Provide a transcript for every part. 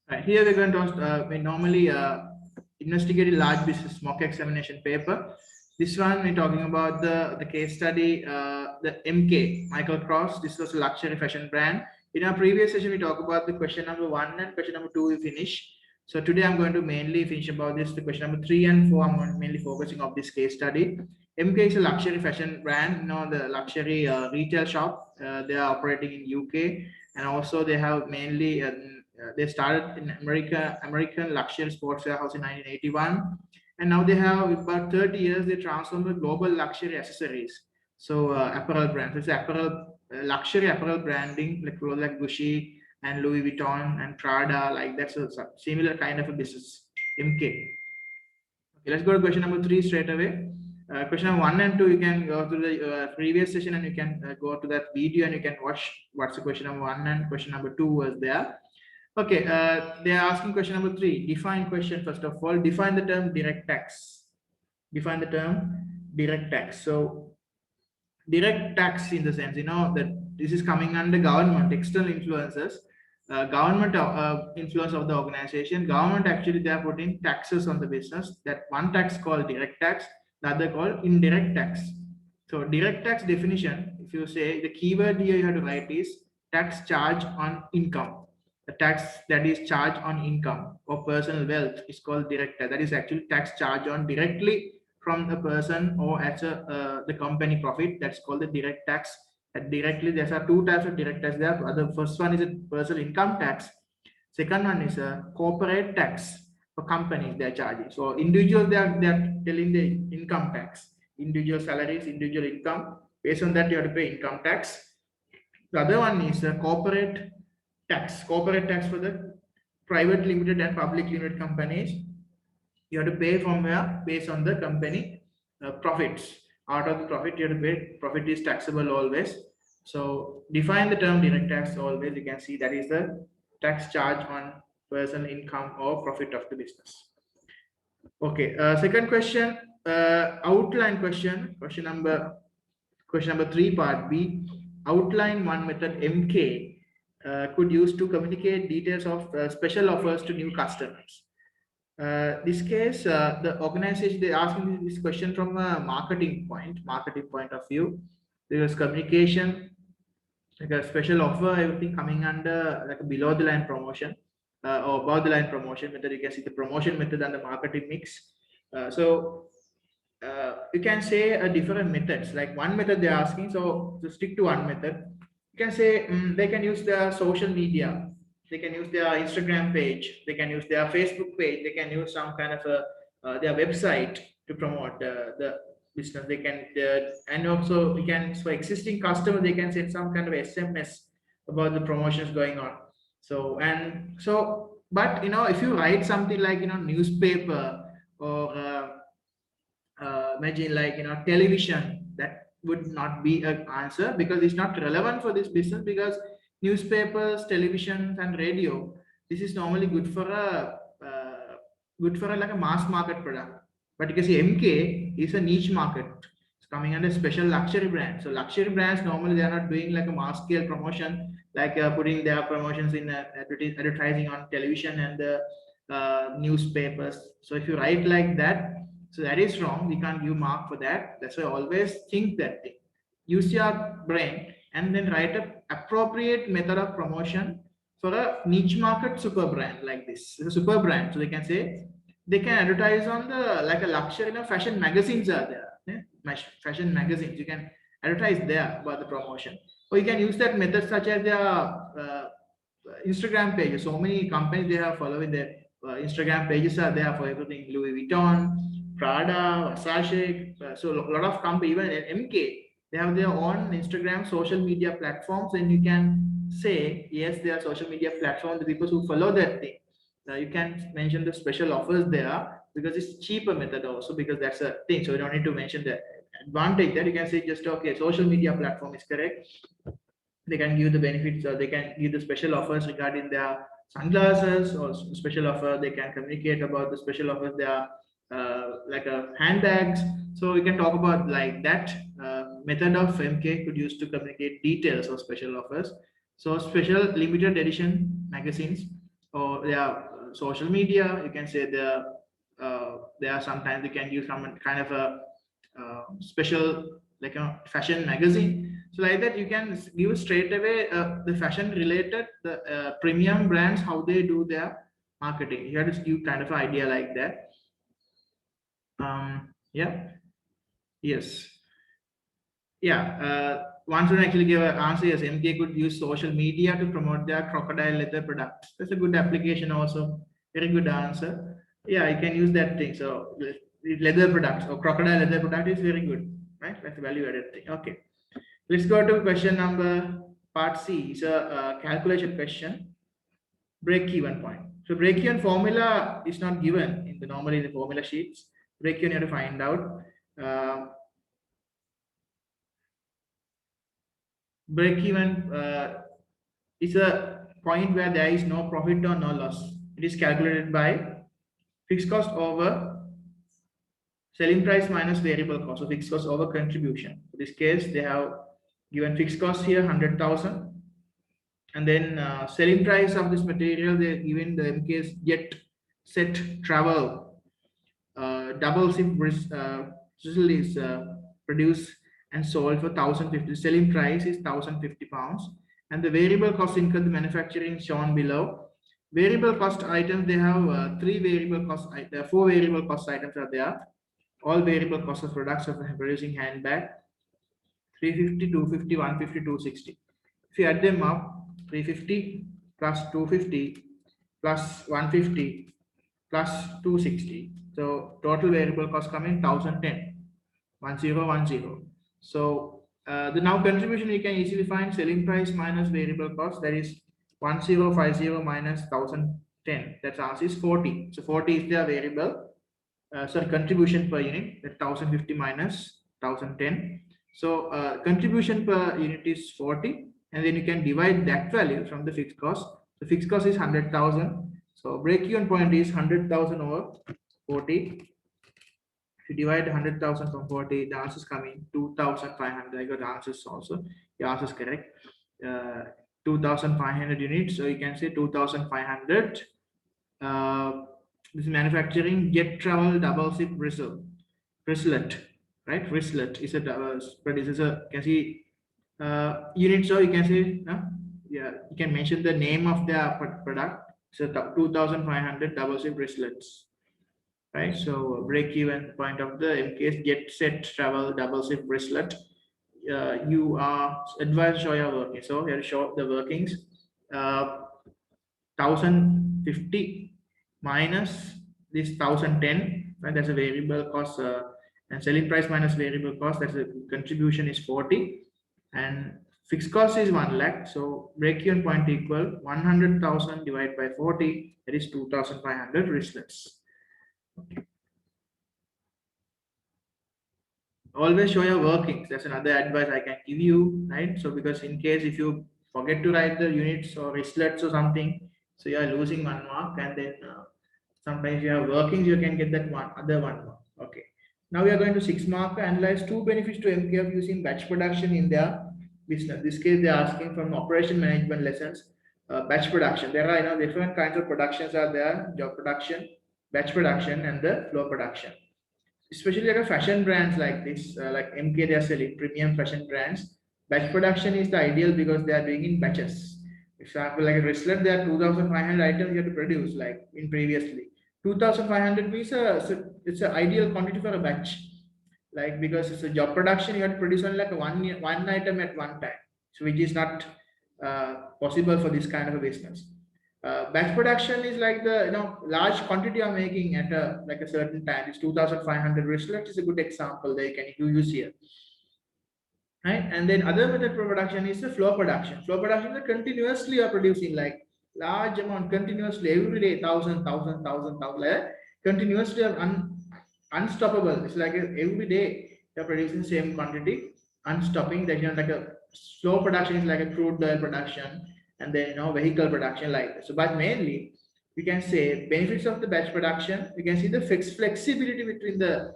Right, here we're going to we normally investigate a large business mock examination paper. This one we're talking about the case study, the MK Michael Cross. This was a luxury fashion brand. In our previous session, we talked about the question number 1 and question number 2 we finish. So today I'm going to mainly finish about this. The question number 3 and 4 I'm mainly focusing on this case study. MK is a luxury fashion brand. You know, the luxury retail shop. They are operating in UK, and also they have mainly they started in American luxury sports warehouse in 1981, and now they have about 30 years. They transformed the global luxury accessories. So apparel brands. It's apparel luxury apparel branding like Gucci and Louis Vuitton and Prada. Like that's a similar kind of a business. MK. Okay, let's go to question number 3 straight away. Question number 1 and 2, you can go to the previous session and you can go to that video and you can watch what's the question number 1 and question number 2 was there. Okay, they are asking question number 3. Define question first of all. Define the term direct tax. Define the term direct tax. So direct tax in the sense, you know, that this is coming under government, external influences, government influence of the organization. Government actually they are putting taxes on the business. That one tax called direct tax, the other called indirect tax. So direct tax definition, if you say the keyword here you have to write is tax charge on income. The tax that is charged on income or personal wealth is called direct tax. That is actually tax charged on directly from the person or as the company profit. That's called the direct tax. And directly, there are 2 types of direct tax. There, the first one is a personal income tax. Second one is a corporate tax for companies they are charging. So individuals they are telling the income tax, individual salaries, individual income. Based on that, you have to pay income tax. The other one is a corporate tax for the private limited and public limited companies. You have to pay from where based on the company profits. Out of the profit you have to pay. Profit is taxable always. So define the term direct tax always. You can see that is the tax charge on personal income or profit of the business. Okay, second question, outline question number 3 part B. Outline one method MK could use to communicate details of special offers to new customers. This case, the organization they asking this question from a marketing point of view. There is communication, like a special offer, everything coming under like a below the line promotion or above the line promotion method. You can see the promotion method and the marketing mix. So you can say a different methods. Like one method they're asking, so to stick to one method. You can say they can use their social media, they can use their Instagram page, they can use their Facebook page, they can use some kind of a their website to promote the business. They can and also we can, for existing customers, they can send some kind of SMS about the promotions going on. So but you know, if you write something like, you know, newspaper or imagine like, you know, television, that would not be an answer because it's not relevant for this business. Because newspapers, television, and radio, this is normally good for a like a mass market product. But you can see MK is a niche market. It's coming under special luxury brand. So luxury brands normally they are not doing like a mass scale promotion, like putting their promotions in advertising on television and the newspapers. So if you write like that, so that is wrong. We can't give mark for that. That's why I always think that thing. Use your brain and then write an appropriate method of promotion for a niche market super brand like this. It's a super brand. So they can say they can advertise on the like a luxury, you know, fashion magazines are there. Yeah? Fashion magazines. You can advertise there about the promotion. Or you can use that method such as their Instagram pages. So many companies they have following their Instagram pages are there for everything. Louis Vuitton, Prada, Versace. So a lot of companies, even MK, they have their own Instagram social media platforms, and you can say yes, they are social media platforms. The people who follow that thing, you can mention the special offers there because it's cheaper method also, because that's a thing. So you don't need to mention the advantage. That you can say just okay, social media platform is correct. They can give the benefits, or they can give the special offers regarding their sunglasses or special offer. They can communicate about the special offers. They are like a handbags. So we can talk about like that method of MK could use to communicate details of special offers. So special limited edition magazines or there are social media. You can say there are sometimes you can use some kind of a special like a fashion magazine. So like that you can give straight away the fashion related the premium brands how they do their marketing. You have to give kind of an idea like that. Yeah. Yes. Yeah. One should actually give an answer. Yes, MK could use social media to promote their crocodile leather products. That's a good application also. Very good answer. Yeah, you can use that thing. So leather products or crocodile leather product is very good, right? That's a value added thing. Okay. Let's go to question number part C. It's a calculation question. Break even point. So break even formula is not given in the normally in the formula sheets. Break even you have to find out. Uh, break even is a point where there is no profit or no loss. It is calculated by fixed cost over selling price minus variable cost. So fixed cost over contribution. In this case, they have given fixed cost here 100,000, and then selling price of this material they given the MK's jet set travel double zip sizzle is produced and sold for 1,050. Selling price is 1,050 pounds, and the variable cost incurred the manufacturing shown below. Variable cost items they have four variable cost items are there. All variable cost of products of producing handbag 350, 250, 150, 260. If you add them up, 350 plus 250 plus 150 plus 260. So total variable cost coming 1010, 1010. So the now contribution you can easily find selling price minus variable cost, that is 1050 minus 1010. That's answer is 40. So 40 is their variable, sorry, contribution per unit, that 1050 minus 1010. So contribution per unit is 40, and then you can divide that value from the fixed cost. The fixed cost is 100,000. So break-even point is 100,000 over 40. If you divide 100,000 from 40, the answer is coming 2,500. I got the answers also. The answer is correct. 2,500 units. So you can say 2,500. This is manufacturing jet travel double zip wristlet, right? Wristlet is a but this is a, you can see unit. So you can say yeah, you can mention the name of the product. So 2,500 double zip wristlets, right? So break even point of the MK's jet set travel double zip wristlet. You are advised to show your working. So here show the workings. 1,050 minus this 1,010, right? That's a variable cost, and selling price minus variable cost. That's a contribution is 40, and fixed cost is 1 lakh. So break even point equal 100,000 divided by 40. That is 2,500 wristlets. Okay. Always show your workings. That's another advice I can give you, right? So because in case if you forget to write the units or wristlets or something, so you are losing 1 mark, and then sometimes you have workings, you can get that other 1 mark. Okay. Now we are going to 6 mark. Analyze 2 benefits to MK of using batch production in their business. This case they are asking from operation management lessons. Batch production. There are different kinds of productions are there: job production, batch production, and the flow production. Especially like a fashion brands like this, like MK, they are selling premium fashion brands. Batch production is the ideal because they are doing in batches. Example, like a wristlet, there are 2,500 items you have to produce, like in previously. 2,500 means it's an ideal quantity for a batch. Like because it's a job production, you have to produce only like one item at one time, so which is not possible for this kind of a business. Batch production is like the large quantity I'm making at a like a certain time. It's 2,500 wristlets is a good example that you use here, right? And then other method for production is the flow production. Flow production is continuously are producing like large amount continuously every day, thousand, like continuously unstoppable. It's like every day you're producing same quantity, unstopping. That like a slow production is like a crude oil production, and then vehicle production like that. So, but mainly we can say benefits of the batch production. We can see the flexibility between the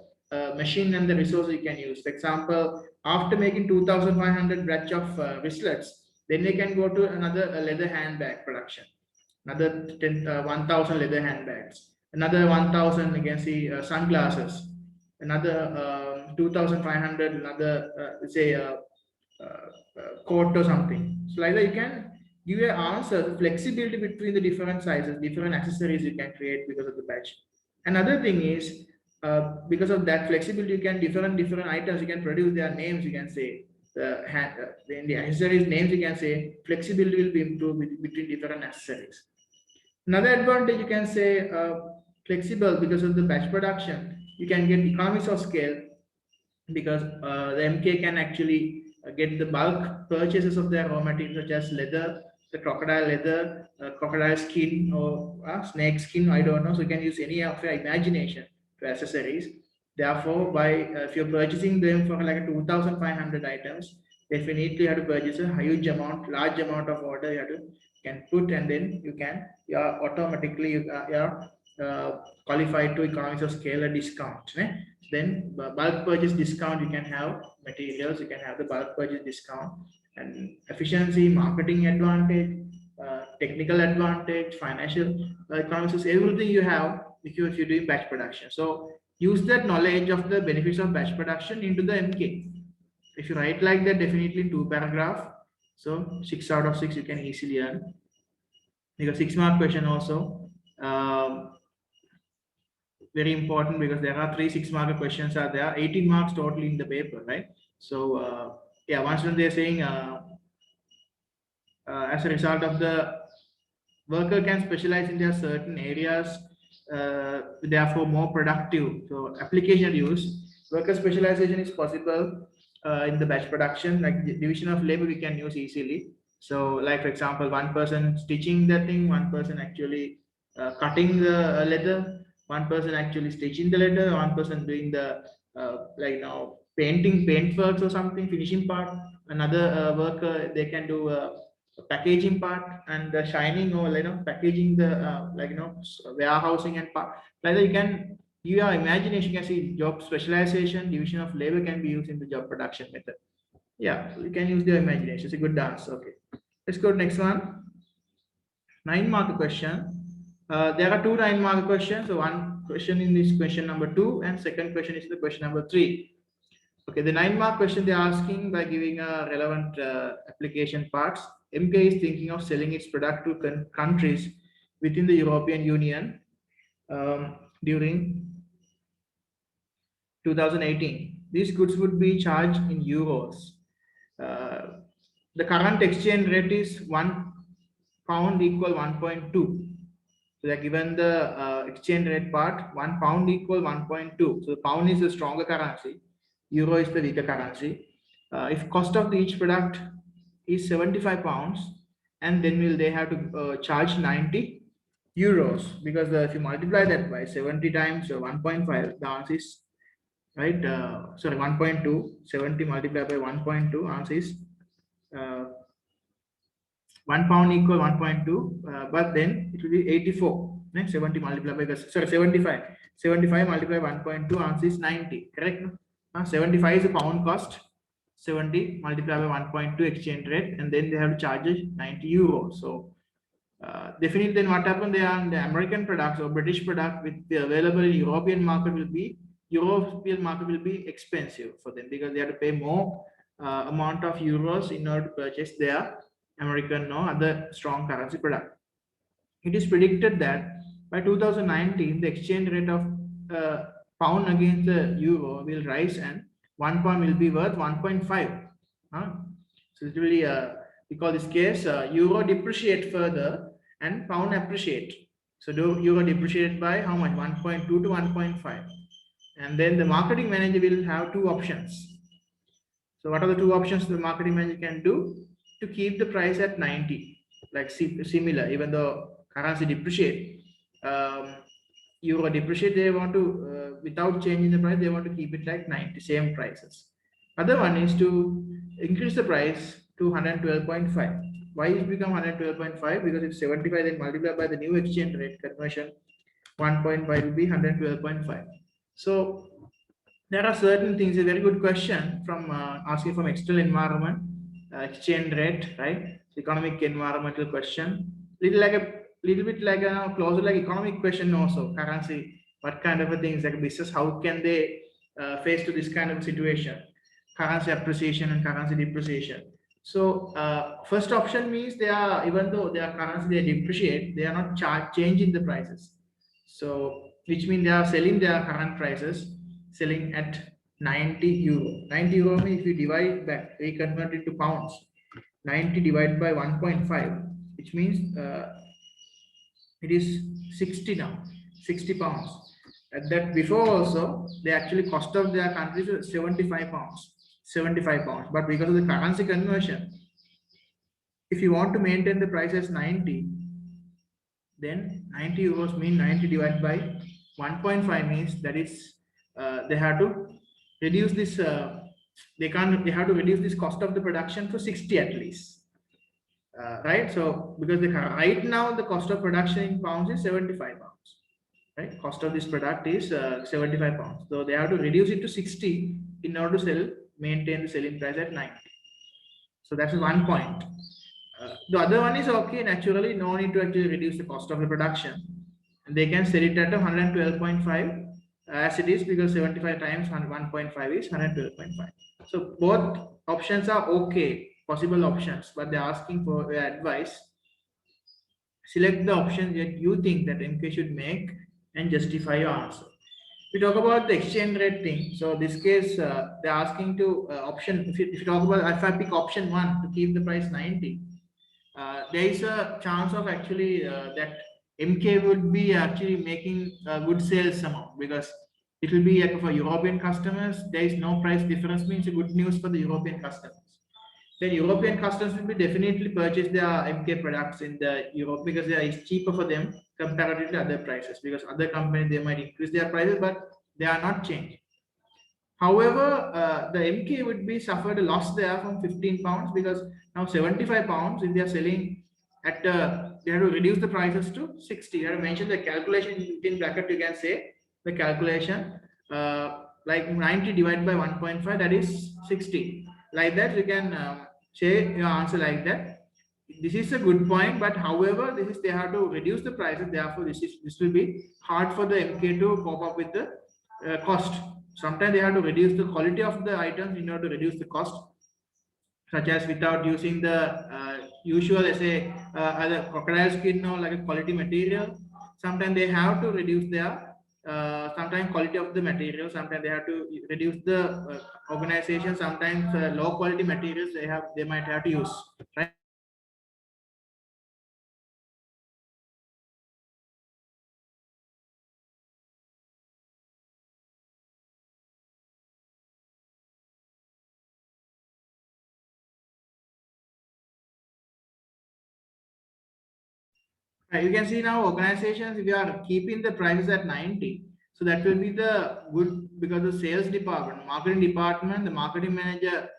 machine and the resource you can use. For example, after making 2,500 batch of wristlets, then they can go to another leather handbag production. Another 1,000 leather handbags. Another 1,000, you can see sunglasses. Another 2,500, another say coat or something. So like that, you can give an answer, flexibility between the different sizes, different accessories you can create because of the batch. Another thing is because of that flexibility, you can different items you can produce their names. You can say the accessories names. You can say flexibility will be improved between different accessories. Another advantage you can say flexible because of the batch production. You can get economies of scale because the MK can actually get the bulk purchases of their raw materials such as leather, the crocodile leather, crocodile skin or snake skin, I don't know. So you can use any of your imagination to accessories. Therefore, by if you're purchasing them for like 2,500 items, definitely you have to purchase a huge amount, large amount of order you have to can put, and then you are automatically qualified to economies of scale or discount. Then bulk purchase discount, you can have materials, you can have the bulk purchase discount, and efficiency, marketing advantage, technical advantage, financial economics, everything you have if you're doing batch production. So use that knowledge of the benefits of batch production into the MK. If you write like that, definitely in 2 paragraph, so 6 out of 6 you can easily earn. Because 6 mark question also. Very important because there are 3 6 mark questions are there, 18 marks totally in the paper, right? So yeah, once when they're saying as a result of the worker can specialize in their certain areas, therefore more productive. So application use, worker specialization is possible in the batch production, like the division of labor we can use easily. So like for example, one person stitching the thing, one person actually cutting the leather, one person actually stitching the leather, one person doing the like now paint works or something, finishing part. Another worker, they can do packaging part and the shining, or packaging the warehousing and part. Like that, you can your imagination. You can see job specialization, division of labor can be used in the job production method. Yeah, you can use your imagination. It's a good dance. Okay, let's go to next one. 9 mark question. There are two 9 mark questions. So one question in this question number 2, and second question is the question number 3. Okay, the 9 mark question they're asking by giving a relevant application parts. MK is thinking of selling its product to countries within the European Union during 2018. These goods would be charged in euros. The current exchange rate is £1 equal 1.2. So they're given the exchange rate part, £1 equal 1.2. So the pound is the stronger currency, euro is the weaker currency. If cost of each product is £75, and then will they have to charge 90 euros, because if you multiply that by 70 times 1.5, the answer is right. Sorry, 1.2, 70 multiplied by 1.2, answer is £1 equal 1.2, but then it will be 84. 70 multiplied by, sorry, 75. 75 multiplied by 1.2, answer is 90. Correct? 75 is the pound cost. 70 multiplied by 1.2 exchange rate, and then they have to charge 90 euros. So definitely, then what happened? They are the American products or British product with the available in European market will be expensive for them, because they have to pay more amount of euros in order to purchase their American or other strong currency product. It is predicted that by 2019, the exchange rate of pound against the euro will rise, and £1 will be worth 1.5. So it really, we call this case euro depreciate further and pound appreciate. So euro depreciated by how much? 1.2 to 1.5. And then the marketing manager will have 2 options. So what are the 2 options the marketing manager can do? To keep the price at 90, like similar, even though currency depreciate, euro depreciate, they want to without changing the price, they want to keep it like 90, same prices. Other one is to increase the price to 112.5. Why it become 112.5? Because it's 75, then multiplied by the new exchange rate conversion, 1.5 will be 112.5. So there are certain things. A very good question from asking from external environment, exchange rate, right? Economic environmental question. Little like a little bit like a closer like economic question also. Currency, what kind of a things like a business? How can they face to this kind of situation? Currency appreciation and currency depreciation. So first option means they are, even though their currency they depreciate, they are not changing the prices. So which means they are selling their current prices, selling at 90 euro. 90 euro means if you divide back, we convert it to pounds. 90 divided by 1.5, which means it is 60 now, 60 pounds. And that before also, the actually cost of their country is 75 pounds, 75 pounds. But because of the currency conversion, if you want to maintain the price as 90, then 90 euros mean 90 divided by 1.5 means that is they have to reduce this they have to reduce this cost of the production for 60 at least, right? So because right now the cost of production in pounds is 75 pounds, right? Cost of this product is 75 pounds, so they have to reduce it to 60 in order to maintain the selling price at 90. So that's one point. The other one is okay, naturally, no need to actually reduce the cost of the production. And they can sell it at 112.5 as it is, because 75 times 1.5 is 112.5. So both options are okay, possible options, but they're asking for advice. Select the option that you think that MK should make and justify your answer. We talk about the exchange rate thing. So this case, they're asking to option, if you talk about, if I pick option 1 to keep the price 90, there is a chance of actually that MK would be actually making good sales somehow, because it will be like for European customers, there is no price difference, means good news for the European customers. Then European customers will be definitely purchase their MK products in the Europe, because it's cheaper for them comparatively to other prices, because other companies they might increase their prices, but they are not changing. However, the MK would be suffered a loss there from 15 pounds, because now 75 pounds, if they are selling at, they have to reduce the prices to 60. You have to mention the calculation in bracket, you can say the calculation, like 90 divided by 1.5, that is 60. Like that, you can say your answer like that. This is a good point, but however, this is they have to reduce the prices. Therefore, this will be hard for the MK to cope up with the cost. Sometimes they have to reduce the quality of the items in order to reduce the cost, such as without using the usual, let's say, either crocodile skin or like a quality material. Sometimes they have to reduce their sometimes quality of the material. Sometimes they have to reduce the organization. Sometimes low quality materials they might have to use, right? You can see now organizations, if you are keeping the prices at 90, so that will be the good, because the sales department, marketing department, the marketing manager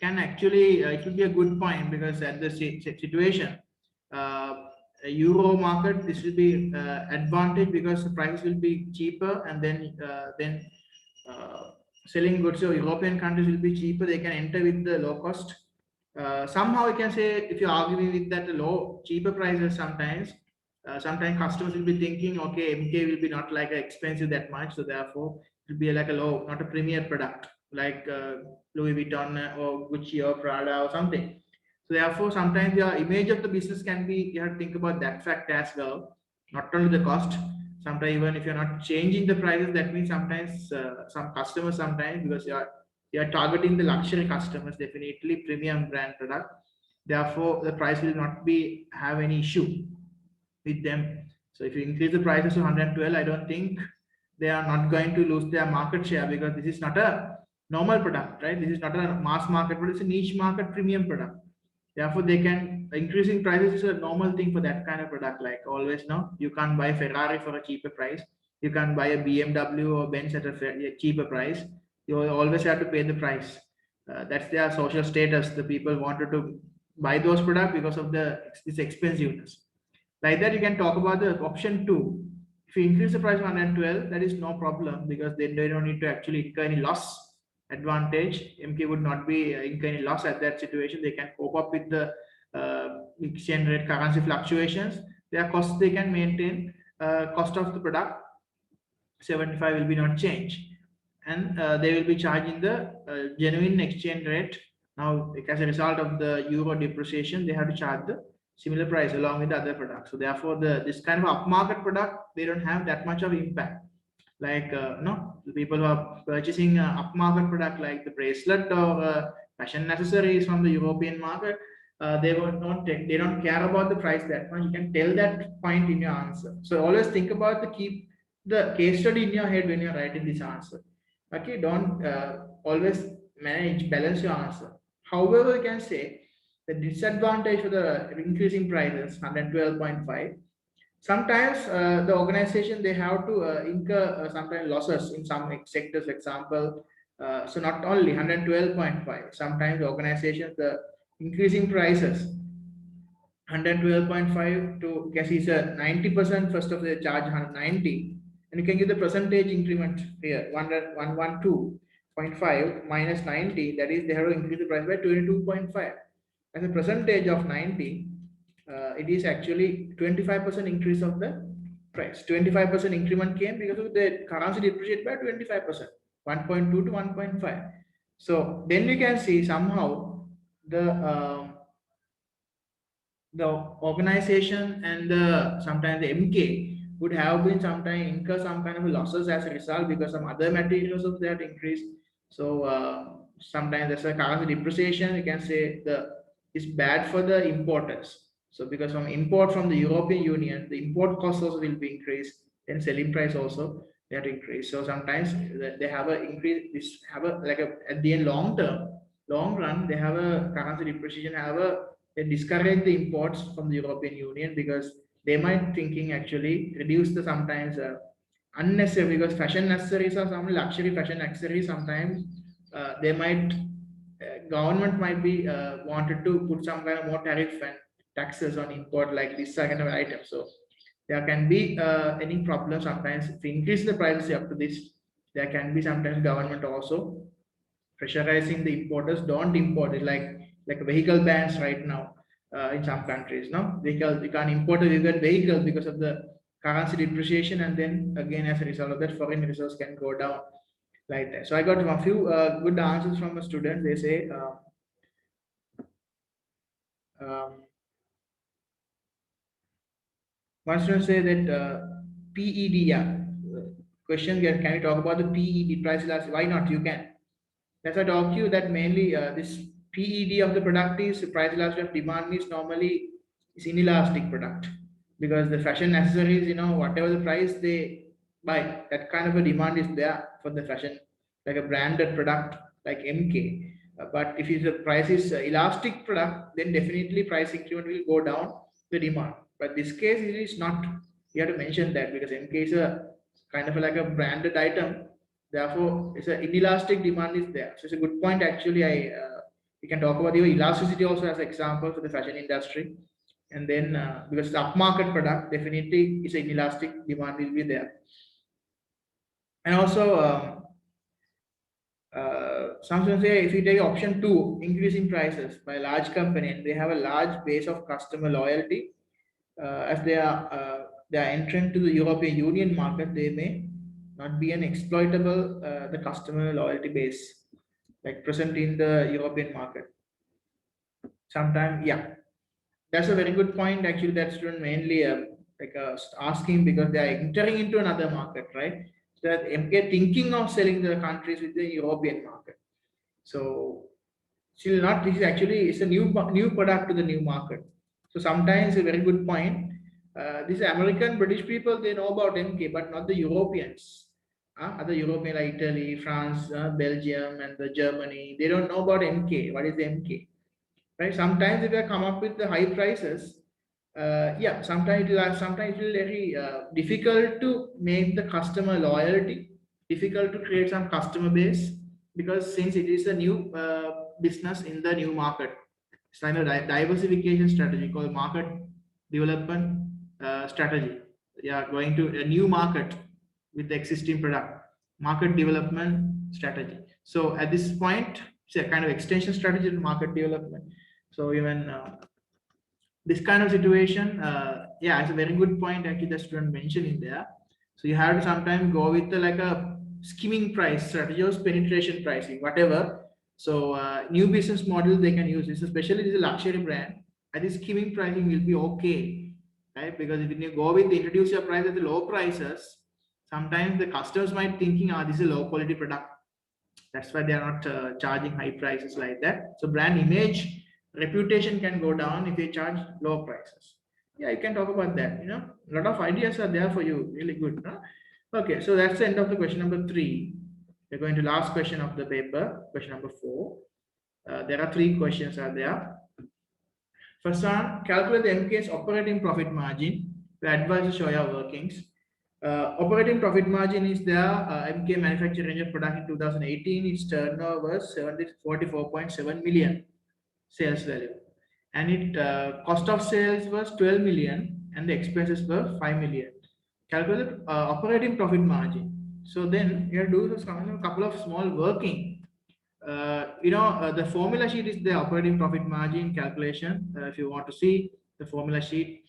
can actually, it will be a good point, because at the situation, uh, a Euro market, this will be advantage, because the prices will be cheaper, and then selling goods to European countries will be cheaper. They can enter with the low cost. Somehow you can say, if you argue with that low, cheaper prices, sometimes customers will be thinking, okay, MK will be not like expensive that much, so therefore it will be like a low, not a premier product like Louis Vuitton or Gucci or Prada or something. So therefore, sometimes your image of the business can be, you have to think about that fact as well, not only the cost. Sometimes even if you're not changing the prices, that means sometimes some customers, sometimes because you are targeting the luxury customers, definitely premium brand product. Therefore, the price will not be have any issue with them. So if you increase the prices to 112, I don't think they are not going to lose their market share, because this is not a normal product, right? This is not a mass market, but it's a niche market premium product. Therefore, they can, increasing prices is a normal thing for that kind of product. Like always, now you can't buy Ferrari for a cheaper price. You can't buy a BMW or Benz at a cheaper price. You always have to pay the price. That's their social status. The people wanted to buy those products because of this expensiveness. Like that, you can talk about the option 2. If you increase the price 112, that is no problem, because then they don't need to actually incur any loss advantage. MK would not be incur any loss at that situation. They can cope up with the exchange rate currency fluctuations. their cost they can maintain. Cost of the product 75 will be not changed, and they will be charging the genuine exchange rate. Now, as a result of the euro depreciation, they have to charge the similar price along with the other products. So therefore, this kind of upmarket product, they don't have that much of impact. Like no, the people who are purchasing upmarket product like the bracelet or fashion accessories from the European market, they will not take, they don't care about the price that much. You can tell that point in your answer. So always think about the keep the case study in your head when you're writing this answer. Okay, don't always manage balance your answer. However, you can say the disadvantage for the increasing prices 112.5. Sometimes the organization they have to incur sometimes losses in some sectors. Example, so not only 112.5. Sometimes the organizations the increasing prices 112.5 to guess is a 90% first of the charge 190, and you can give the percentage increment here 112.5 minus 90, that is they have to increase the price by 22.5. As a percentage of 90, it is actually 25% increase of the price. 25% increment came because of the currency depreciate by 25%, 1.2 to 1.5. So then we can see somehow the organization and sometimes the MK would have been sometimes incur some kind of losses as a result because some other materials of that increase. So sometimes there's a currency depreciation. You can say the is bad for the importers. So because from import from the European Union, the import cost also will be increased. Then selling price also that increase. So sometimes they have a increase. This have a like a at the end long term, long run they have a currency depreciation. They discourage the imports from the European Union because they might thinking actually reduce the sometimes unnecessary, because fashion accessories or some luxury fashion accessories sometimes they might government might be wanted to put some kind of more tariff and taxes on import like this kind of item. So there can be any problem sometimes if you increase the prices up to this. There can be sometimes government also pressurizing the importers don't import it, like vehicle bans right now in some countries. No vehicle, you can't import a vehicle because of the currency depreciation, and then again as a result of that foreign reserves can go down like that. So I got a few good answers from a student. They say um, one student say that PED, yeah, question here, can you talk about the PED price elasticity? Why not, you can. As I talked to you that mainly this PED of the product is price elasticity of demand is normally is inelastic product, because the fashion accessories, whatever the price they buy, that kind of a demand is there for the fashion, like a branded product like MK. But if the price is elastic product, then definitely price increment will go down the demand. But this case it is not. You have to mention that because MK is a kind of like a branded item. Therefore, it's an inelastic demand is there. So it's a good point. Actually, we can talk about your elasticity also as an example for the fashion industry. And then because the upmarket product definitely is an inelastic demand will be there. And also, some say if you take option two, increasing prices by large company, and they have a large base of customer loyalty, as they are entering to the European Union market, they may not be an exploitable the customer loyalty base like present in the European market. Sometimes, yeah, that's a very good point. Actually, that student mainly asking because they are entering into another market, right? So that MK thinking of selling the countries with the European market. So still not. This is actually it's a new product to the new market. So sometimes a very good point. These American British people they know about MK, but not the Europeans. Other European like Italy, France, Belgium, and the Germany, they don't know about MK. What is the MK? Right? Sometimes if they come up with the high prices, yeah, sometimes it will very difficult to make the customer loyalty, difficult to create some customer base, because since it is a new business in the new market, it's kind of diversification strategy called market development strategy. Yeah, going to a new market with the existing product, market development strategy. So at this point, it's a kind of extension strategy to market development. So even this kind of situation, yeah, it's a very good point actually the student mentioned in there. So you have to sometimes go with the, like a skimming price strategy or penetration pricing, whatever. So new business model they can use this, especially this is a luxury brand. I think skimming pricing will be okay, right? Because if you go with introduce your price at the low prices, sometimes the customers might thinking, ah, this is a low quality product. That's why they are not charging high prices like that. So brand image, reputation can go down if you charge low prices. Yeah, you can talk about that. You know, a lot of ideas are there for you. Really good. Huh? Okay, so that's the end of the question number 3. We're going to last question of the paper, question number 4. There are 3 questions are there. First one, calculate the MK's operating profit margin. We advise to show your workings. Operating profit margin is there. MK manufactured range of product in 2018. Its turnover was 44.7 million sales value, and it cost of sales was 12 million, and the expenses were 5 million. Calculate operating profit margin. So then you do this couple of small working. The formula sheet is the operating profit margin calculation. If you want to see the formula sheet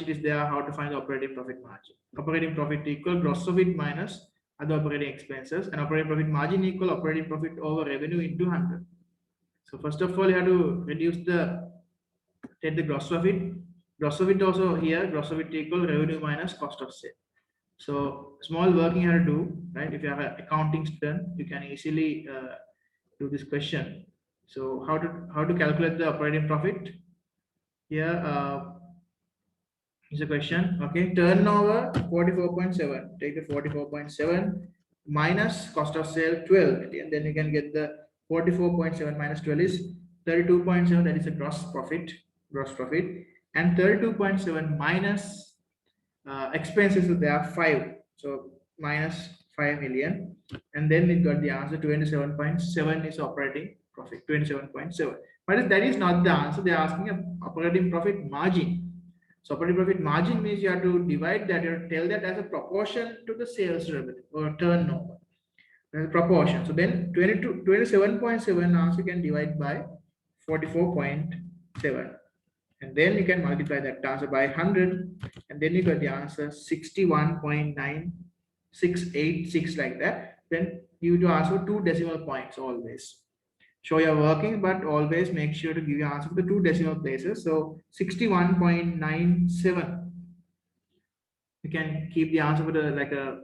is there how to find the operating profit margin. Operating profit equal gross profit minus other operating expenses, and operating profit margin equal operating profit over revenue into 100. So first of all, you have to take the gross profit. Gross profit also here, gross profit equal revenue minus cost of sale. So small working you have to do, right? If you have an accounting student, you can easily do this question. So how to calculate the operating profit? Here is a question. Okay, turnover 44.7. Take the 44.7 minus cost of sale 12, and then you can get the 44.7 minus 12 is 32.7. That is a gross profit. And 32.7 minus expenses, so they are 5. So minus 5 million, and then it got the answer 27.7 is operating profit. 27.7, but that is not the answer. They are asking a operating profit margin. So operating profit margin means you have to divide that, you have to tell that as a proportion to the sales revenue or turnover. As a proportion. So then 27.7 answer you can divide by 44.7. And then you can multiply that answer by 100, and then you got the answer 61.9686 like that. Then you to ask for 2 decimal points always. Show your working, but always make sure to give your answer for the 2 decimal places. So 61.97. You can keep the answer for the like a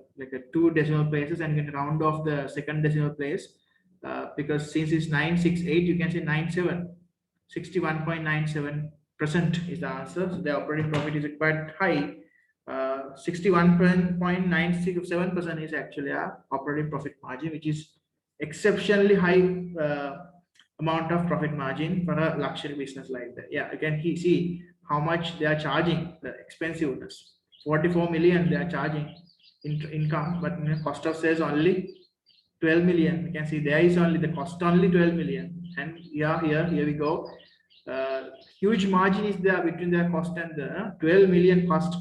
2 decimal places, and you can round off the second decimal place because since it's 968, you can say 97. 61.97% is the answer. So the operating profit is quite high. 61.97% is actually a operating profit margin, which is exceptionally high amount of profit margin for a luxury business like that. Yeah, you can see how much they are charging, the expensiveness. 44 million they are charging income, but cost of sales only 12 million. You can see there is only the cost only 12 million, and here we go. Huge margin is there between their cost and the 12 million cost.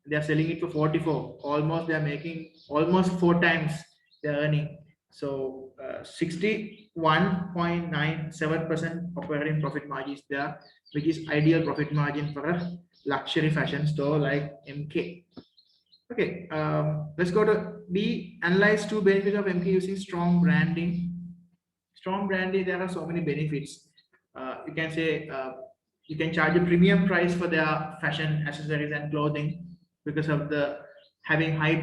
They are selling it for 44. Almost they are making almost 4 times their earning. So 61.97% operating profit margin is there, which is ideal profit margin for a luxury fashion store like MK. Okay, let's go to B. Analyze 2 benefits of MK using strong branding. Strong branding, there are so many benefits. You can say you can charge a premium price for their fashion accessories and clothing because of the having high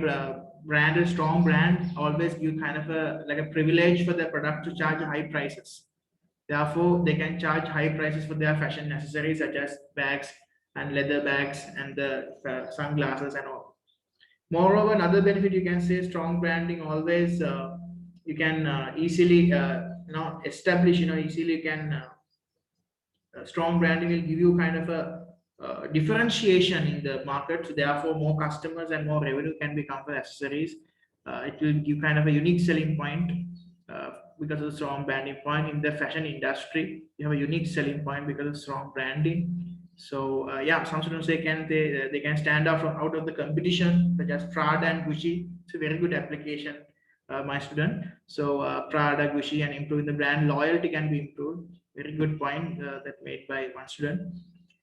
brand, strong brand always give kind of a like a privilege for their product to charge high prices. Therefore, they can charge high prices for their fashion accessories such as bags and leather bags and the sunglasses and all. Moreover, another benefit you can say strong branding always you can easily establish, easily you can strong branding will give you kind of a differentiation in the market. So therefore, more customers and more revenue can become for accessories. It will give kind of a unique selling point because of the strong branding point in the fashion industry. You have a unique selling point because of strong branding. So yeah, some students they can stand out of the competition such as Prada and Gucci. It's a very good application, my student. So Prada, Gucci, and improving the brand loyalty can be improved. Very good point that made by one student.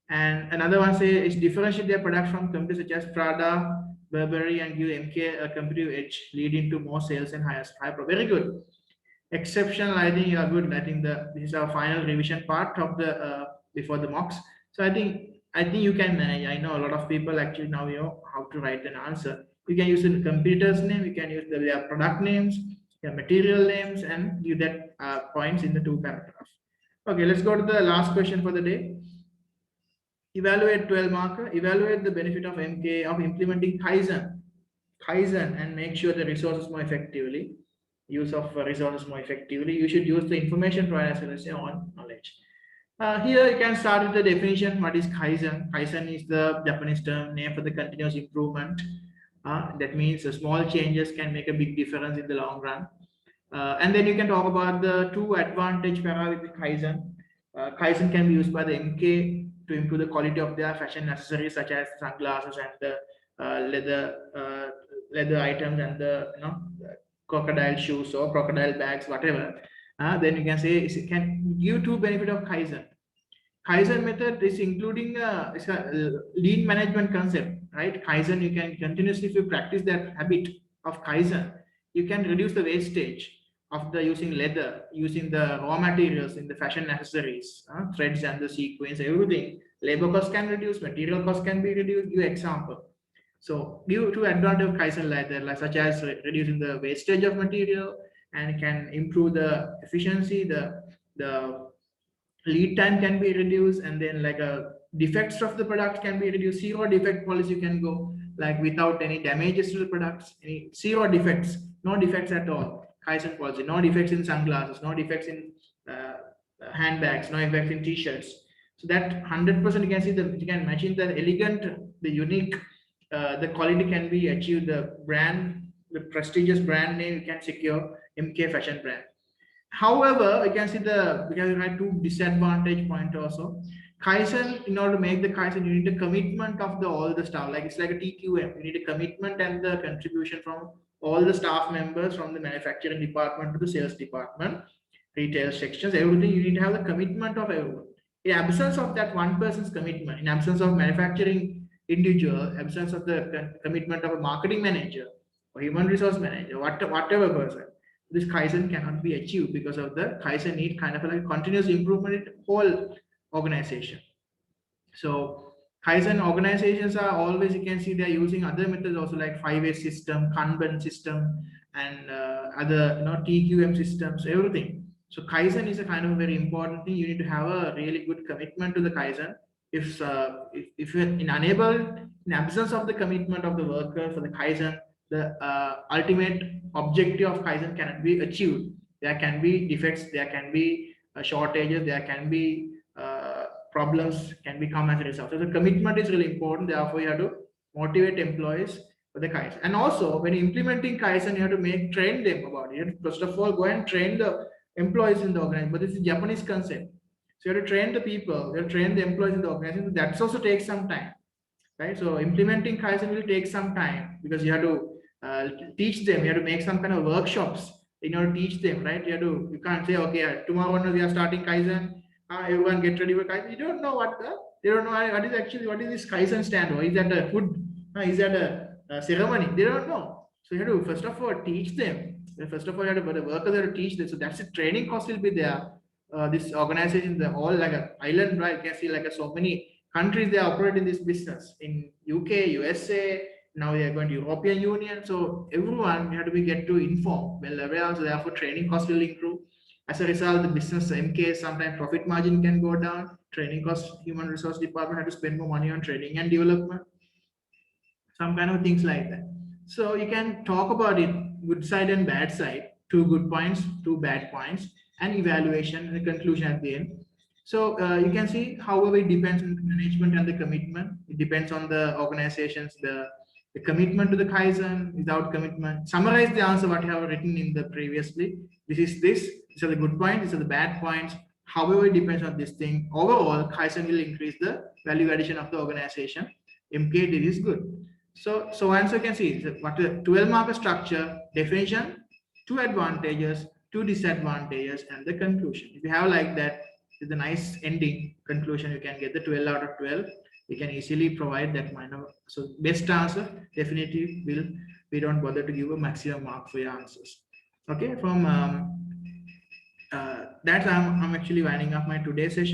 And another one say is differentiate their product from companies such as Prada, Burberry, and give MK a competitive edge, leading to more sales and higher profit. Very good. Exceptional. I think you are good. I think this is our final revision part of the before the mocks. So I think you can manage. I know a lot of people actually now know how to write an answer. You can use the competitor's name. You can use their product names, their material names, and give that points in the two paragraphs. Okay, let's go to the last question for the day. Evaluate 12 marker. Evaluate the benefit of MK of implementing Kaizen and make sure the resources more effectively. Use of resources more effectively. You should use the information provided as well as your own knowledge. Here you can start with the definition. What is Kaizen? Kaizen is the Japanese term name for the continuous improvement. That means small changes can make a big difference in the long run. And then you can talk about the two advantage para with Kaizen. Kaizen can be used by the MK to improve the quality of their fashion accessories such as sunglasses and the leather items and the crocodile shoes or crocodile bags, whatever. Then you can say it can give two benefit of Kaizen. Kaizen method is including it's a lean management concept, right? Kaizen, you can continuously, if you practice that habit of Kaizen, you can reduce the wastage of the using leather, using the raw materials in the fashion accessories, threads and the sequins, everything. Labor cost can reduce, material cost can be reduced. Give example. So give two advantage of Kaizen like that, like such as reducing the wastage of material and can improve the efficiency, the lead time can be reduced, and then like defects of the product can be reduced. Zero defect policy can go like without any damages to the products, any zero defects, no defects at all. Kaizen policy, no defects in sunglasses, no defects in handbags, no defects in t-shirts. So that 100% you can see that you can imagine the elegant, the unique, the quality can be achieved. The brand, the prestigious brand name you can secure MK fashion brand. However, you can see because you had two disadvantage point also. Kaizen, in order to make the Kaizen, you need a commitment of all the staff. Like it's like a TQM. You need a commitment and the contribution from all the staff members from the manufacturing department to the sales department, retail sections, everything. You need to have the commitment of everyone. In absence of that one person's commitment, in absence of manufacturing individual, absence of the commitment of a marketing manager or human resource manager, whatever person, this Kaizen cannot be achieved because of the Kaizen need kind of like continuous improvement in whole organization. So Kaizen organizations are always, you can see they're using other methods also like 5S system, Kanban system, and other TQM systems, everything. So Kaizen is a kind of a very important thing. You need to have a really good commitment to the Kaizen. If you're unable, in absence of the commitment of the worker for the Kaizen, the ultimate objective of Kaizen cannot be achieved. There can be defects, there can be shortages, there can be problems can become as a result. So the commitment is really important. Therefore, you have to motivate employees for the Kaizen. And also, when implementing Kaizen, you have to train them about it. You have to, first of all, go and train the employees in the organization. But this is a Japanese concept. So you have to train the people, you have to train the employees in the organization. That also takes some time, right? So implementing Kaizen will take some time because you have to teach them. You have to make some kind of workshops in order to teach them, right? You can't say, okay, tomorrow we are starting Kaizen. Everyone get ready for Kaizen. You don't know they don't know what is this Kaizen stand for? Is that a food? Is that a ceremony? They don't know. So you have to first of all teach them. First of all, you have to the workers have to teach them. So that's the training cost will be there. This organization, the all like an island, right? You can see like so many countries they operate in this business in UK, USA. Now they are going to European Union. So everyone you have to get to inform well aware. So therefore training cost will improve. As a result, the business MK sometimes profit margin can go down. Training cost, human resource department have to spend more money on training and development. Some kind of things like that. So you can talk about it, good side and bad side, 2 good points, 2 bad points, and evaluation and the conclusion at the end. So you can see, however, it depends on the management and the commitment. It depends on the organizations, the commitment to the Kaizen. Without commitment, summarize the answer what you have written in the previously. These are the good points, these are the bad points. However, it depends on this thing. Overall, Kaizen will increase the value addition of the organization. MK did is good. So answer you can see what the 12 marker structure, definition, 2 advantages, 2 disadvantages, and the conclusion. If you have like that, is a nice ending conclusion. You can get the 12 out of 12. You can easily provide that minor. So best answer definitely will, we don't bother to give a maximum mark for your answers. Okay, from that I'm actually winding up my today's session.